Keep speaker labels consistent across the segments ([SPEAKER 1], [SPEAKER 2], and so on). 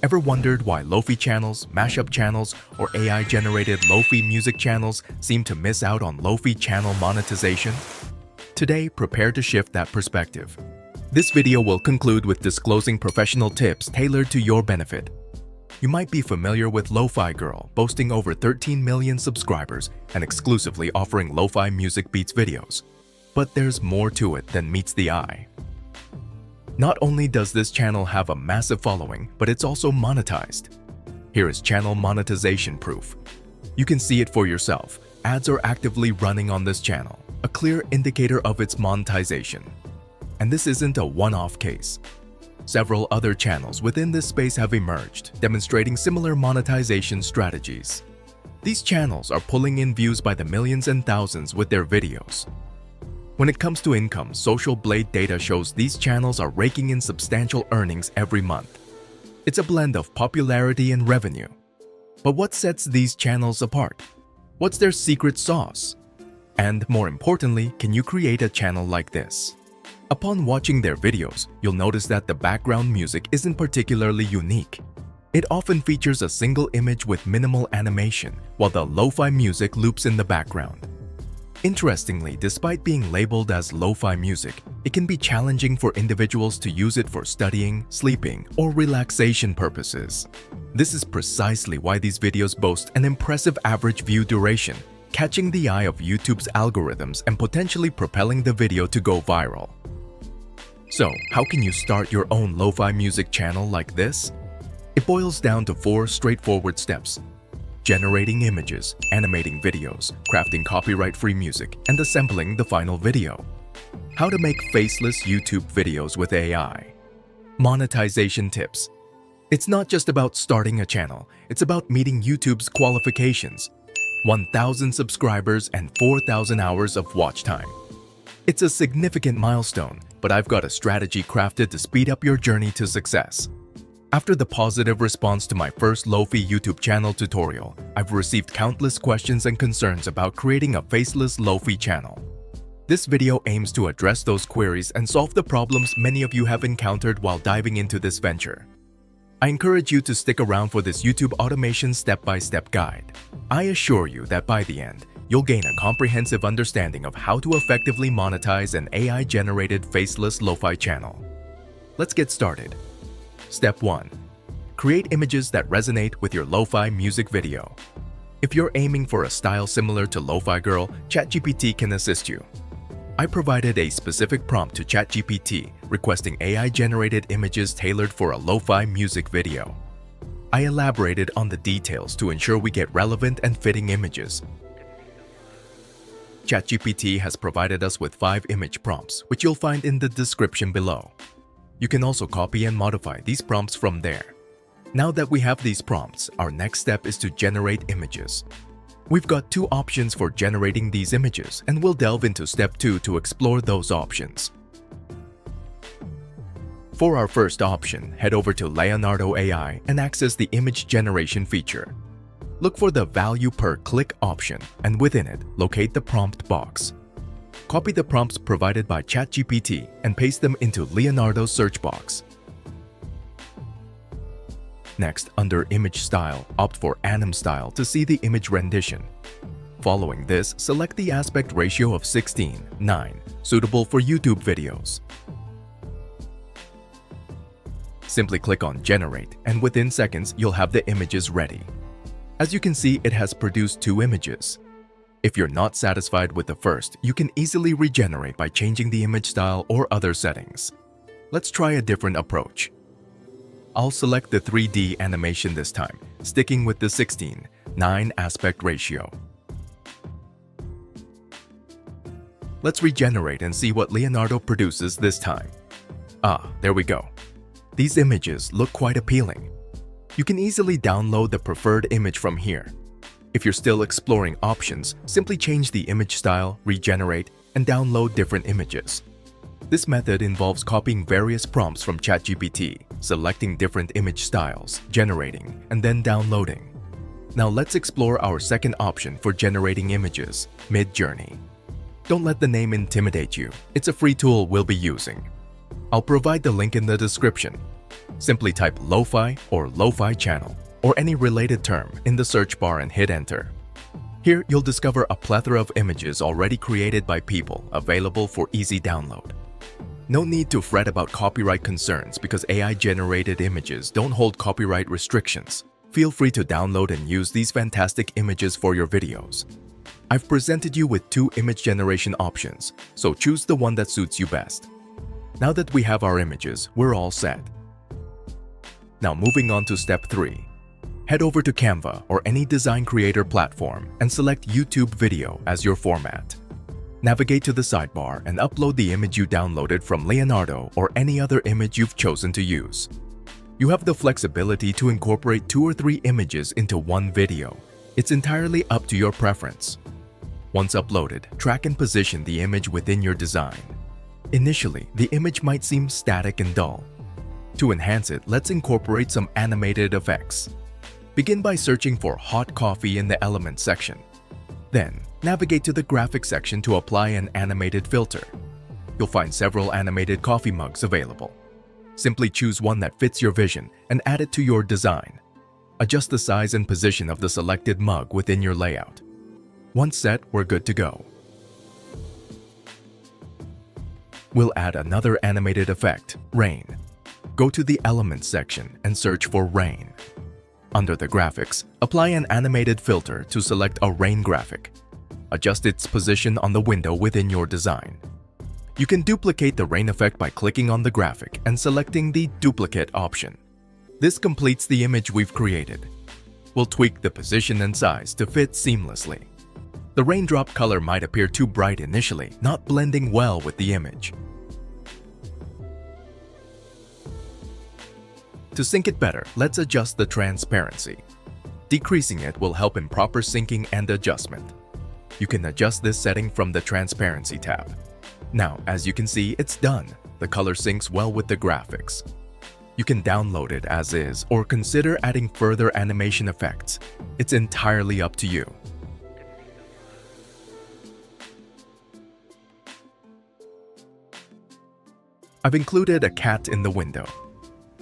[SPEAKER 1] Ever wondered why Lofi channels, Mashup channels, or AI-generated Lofi music channels seem to miss out on Lofi channel monetization? Today, prepare to shift that perspective. This video will conclude with disclosing professional tips tailored to your benefit. You might be familiar with Lo-Fi Girl, boasting over 13 million subscribers and exclusively offering lo-fi music beats videos. But there's more to it than meets the eye. Not only does this channel have a massive following, but it's also monetized. Here is channel monetization proof. You can see it for yourself. Ads are actively running on this channel, a clear indicator of its monetization. And this isn't a one-off case. Several other channels within this space have emerged, demonstrating similar monetization strategies. These channels are pulling in views by the millions and thousands with their videos. When it comes to income, Social Blade data shows these channels are raking in substantial earnings every month. It's a blend of popularity and revenue. But what sets these channels apart? What's their secret sauce? And more importantly, can you create a channel like this? Upon watching their videos, you'll notice that the background music isn't particularly unique. It often features a single image with minimal animation, while the lo-fi music loops in the background. Interestingly, despite being labeled as lo-fi music, it can be challenging for individuals to use it for studying, sleeping, or relaxation purposes. This is precisely why these videos boast an impressive average view duration, catching the eye of YouTube's algorithms and potentially propelling the video to go viral. So, how can you start your own lo-fi music channel like this? It boils down to 4 straightforward steps: generating images, animating videos, crafting copyright-free music, and assembling the final video. How to make faceless YouTube videos with AI. Monetization tips. It's not just about starting a channel, it's about meeting YouTube's qualifications: 1,000 subscribers and 4,000 hours of watch time. It's a significant milestone, but I've got a strategy crafted to speed up your journey to success. After the positive response to my first Lofi YouTube channel tutorial, I've received countless questions and concerns about creating a faceless Lofi channel. This video aims to address those queries and solve the problems many of you have encountered while diving into this venture. I encourage you to stick around for this YouTube automation step-by-step guide. I assure you that by the end, you'll gain a comprehensive understanding of how to effectively monetize an AI-generated faceless lo-fi channel. Let's get started. Step 1. Create images that resonate with your lo-fi music video. If you're aiming for a style similar to Lo-Fi Girl, ChatGPT can assist you. I provided a specific prompt to ChatGPT requesting AI-generated images tailored for a lo-fi music video. I elaborated on the details to ensure we get relevant and fitting images. ChatGPT has provided us with 5 image prompts, which you'll find in the description below. You can also copy and modify these prompts from there. Now that we have these prompts, our next step is to generate images. We've got 2 options for generating these images, and we'll delve into step 2 to explore those options. For our first option, head over to Leonardo AI and access the image generation feature. Look for the value per click option, and within it, locate the prompt box. Copy the prompts provided by ChatGPT and paste them into Leonardo's search box. Next, under Image Style, opt for Anim Style to see the image rendition. Following this, select the aspect ratio of 16:9, suitable for YouTube videos. Simply click on Generate, and within seconds, you'll have the images ready. As you can see, it has produced 2 images. If you're not satisfied with the first, you can easily regenerate by changing the image style or other settings. Let's try a different approach. I'll select the 3D animation this time, sticking with the 16:9 aspect ratio. Let's regenerate and see what Leonardo produces this time. There we go. These images look quite appealing. You can easily download the preferred image from here. If you're still exploring options, simply change the image style, regenerate, and download different images. This method involves copying various prompts from ChatGPT, selecting different image styles, generating, and then downloading. Now let's explore our second option for generating images, Midjourney. Don't let the name intimidate you. It's a free tool we'll be using. I'll provide the link in the description. Simply type Lo-Fi or Lo-Fi channel or any related term in the search bar and hit enter. Here, you'll discover a plethora of images already created by people available for easy download. No need to fret about copyright concerns because AI-generated images don't hold copyright restrictions. Feel free to download and use these fantastic images for your videos. I've presented you with 2 image generation options, so choose the one that suits you best. Now that we have our images, we're all set. Now moving on to step 3. Head over to Canva or any design creator platform and select YouTube video as your format. Navigate to the sidebar and upload the image you downloaded from Leonardo or any other image you've chosen to use. You have the flexibility to incorporate 2 or 3 images into one video. It's entirely up to your preference. Once uploaded, track and position the image within your design. Initially, the image might seem static and dull. To enhance it, let's incorporate some animated effects. Begin by searching for hot coffee in the Elements section. Then, navigate to the Graphics section to apply an animated filter. You'll find several animated coffee mugs available. Simply choose one that fits your vision and add it to your design. Adjust the size and position of the selected mug within your layout. Once set, we're good to go. We'll add another animated effect, rain. Go to the Elements section and search for rain. Under the graphics, apply an animated filter to select a rain graphic. Adjust its position on the window within your design. You can duplicate the rain effect by clicking on the graphic and selecting the Duplicate option. This completes the image we've created. We'll tweak the position and size to fit seamlessly. The raindrop color might appear too bright initially, not blending well with the image. To sync it better, let's adjust the transparency. Decreasing it will help in proper syncing and adjustment. You can adjust this setting from the Transparency tab. Now, as you can see, it's done. The color syncs well with the graphics. You can download it as is or consider adding further animation effects. It's entirely up to you. I've included a cat in the window.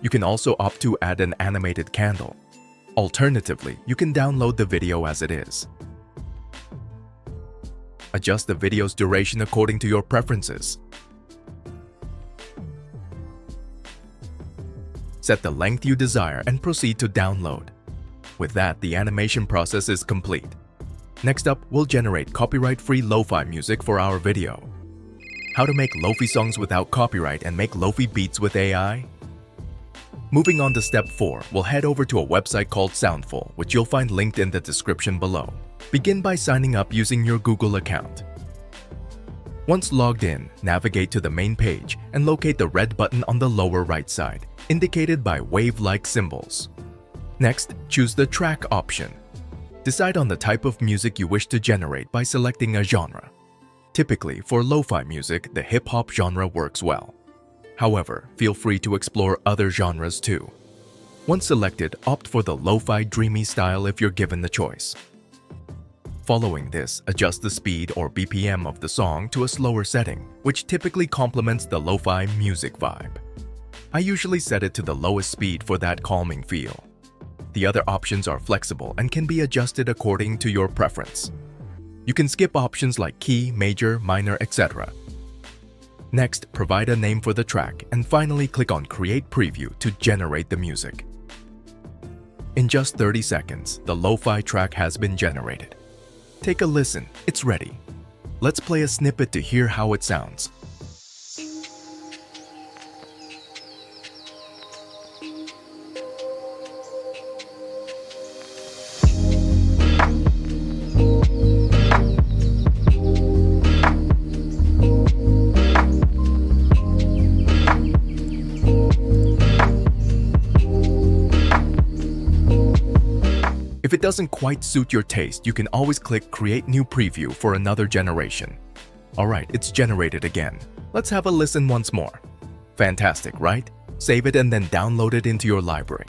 [SPEAKER 1] You can also opt to add an animated candle. Alternatively, you can download the video as it is. Adjust the video's duration according to your preferences. Set the length you desire and proceed to download. With that, the animation process is complete. Next up, we'll generate copyright-free lo-fi music for our video. How to make Lofi songs without copyright and make Lofi Beats with AI? Moving on to step 4, we'll head over to a website called Soundful, which you'll find linked in the description below. Begin by signing up using your Google account. Once logged in, navigate to the main page and locate the red button on the lower right side, indicated by wave-like symbols. Next, choose the Track option. Decide on the type of music you wish to generate by selecting a genre. Typically, for lo-fi music, the hip-hop genre works well. However, feel free to explore other genres too. Once selected, opt for the lo-fi dreamy style if you're given the choice. Following this, adjust the speed or BPM of the song to a slower setting, which typically complements the lo-fi music vibe. I usually set it to the lowest speed for that calming feel. The other options are flexible and can be adjusted according to your preference. You can skip options like key, major, minor, etc. Next, provide a name for the track and finally click on Create Preview to generate the music. In just 30 seconds, the lo-fi track has been generated. Take a listen, it's ready. Let's play a snippet to hear how it sounds. If it doesn't quite suit your taste, you can always click Create New Preview for another generation. Alright, it's generated again. Let's have a listen once more. Fantastic, right? Save it and then download it into your library.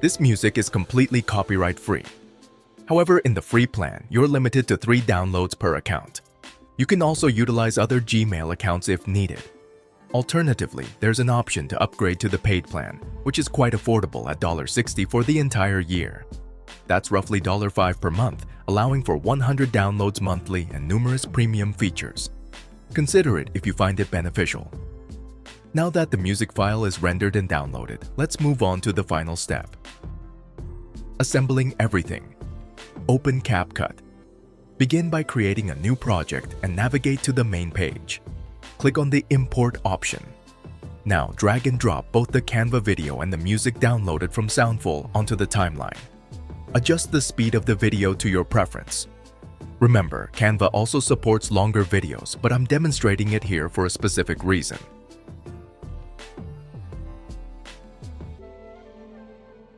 [SPEAKER 1] This music is completely copyright-free. However, in the free plan, you're limited to 3 downloads per account. You can also utilize other Gmail accounts if needed. Alternatively, there's an option to upgrade to the paid plan, which is quite affordable at $60 for the entire year. That's roughly $5 per month, allowing for 100 downloads monthly and numerous premium features. Consider it if you find it beneficial. Now that the music file is rendered and downloaded, let's move on to the final step. Assembling everything. Open CapCut. Begin by creating a new project and navigate to the main page. Click on the Import option. Now drag and drop both the Canva video and the music downloaded from Soundful onto the timeline. Adjust the speed of the video to your preference. Remember, Canva also supports longer videos, but I'm demonstrating it here for a specific reason.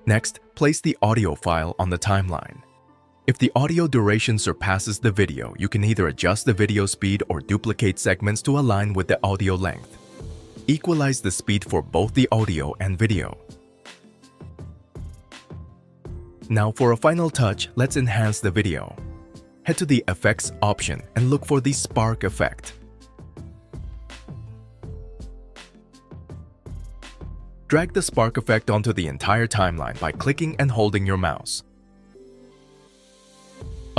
[SPEAKER 1] Next, place the audio file on the timeline. If the audio duration surpasses the video, you can either adjust the video speed or duplicate segments to align with the audio length. Equalize the speed for both the audio and video. Now for a final touch, let's enhance the video. Head to the Effects option and look for the Spark effect. Drag the spark effect onto the entire timeline by clicking and holding your mouse.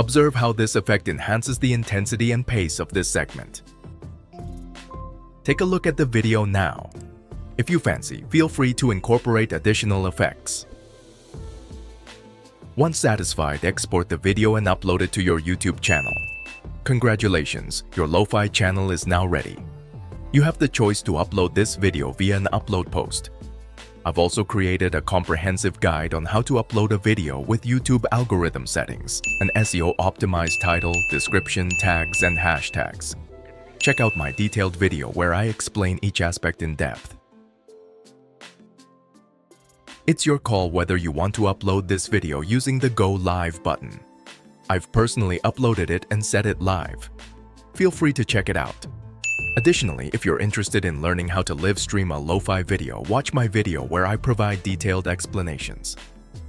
[SPEAKER 1] Observe how this effect enhances the intensity and pace of this segment. Take a look at the video now. If you fancy, feel free to incorporate additional effects. Once satisfied, export the video and upload it to your YouTube channel. Congratulations, your Lo-Fi channel is now ready. You have the choice to upload this video via an upload post. I've also created a comprehensive guide on how to upload a video with YouTube algorithm settings, an SEO-optimized title, description, tags, and hashtags. Check out my detailed video where I explain each aspect in depth. It's your call whether you want to upload this video using the Go Live button. I've personally uploaded it and set it live. Feel free to check it out. Additionally, if you're interested in learning how to live stream a lo-fi video, watch my video where I provide detailed explanations.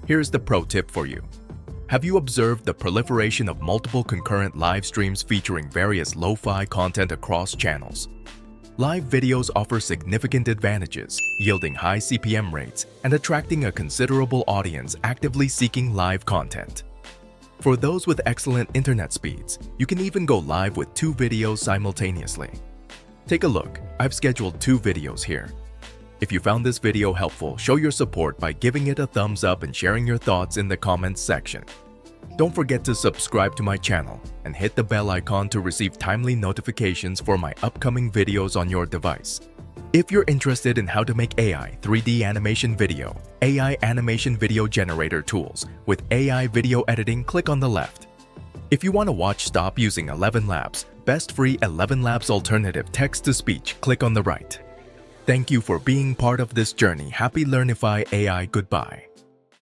[SPEAKER 1] Here's the pro tip for you. Have you observed the proliferation of multiple concurrent live streams featuring various lo-fi content across channels? Live videos offer significant advantages, yielding high CPM rates and attracting a considerable audience actively seeking live content. For those with excellent internet speeds, you can even go live with 2 videos simultaneously. Take a look, I've scheduled 2 videos here. If you found this video helpful, show your support by giving it a thumbs up and sharing your thoughts in the comments section. Don't forget to subscribe to my channel and hit the bell icon to receive timely notifications for my upcoming videos on your device. If you're interested in how to make AI 3D animation video, AI animation video generator tools with AI video editing, click on the left. If you want to watch Stop using 11 Labs, best free 11 Labs alternative text-to-speech, click on the right. Thank you for being part of this journey. Happy Learnify AI. Goodbye.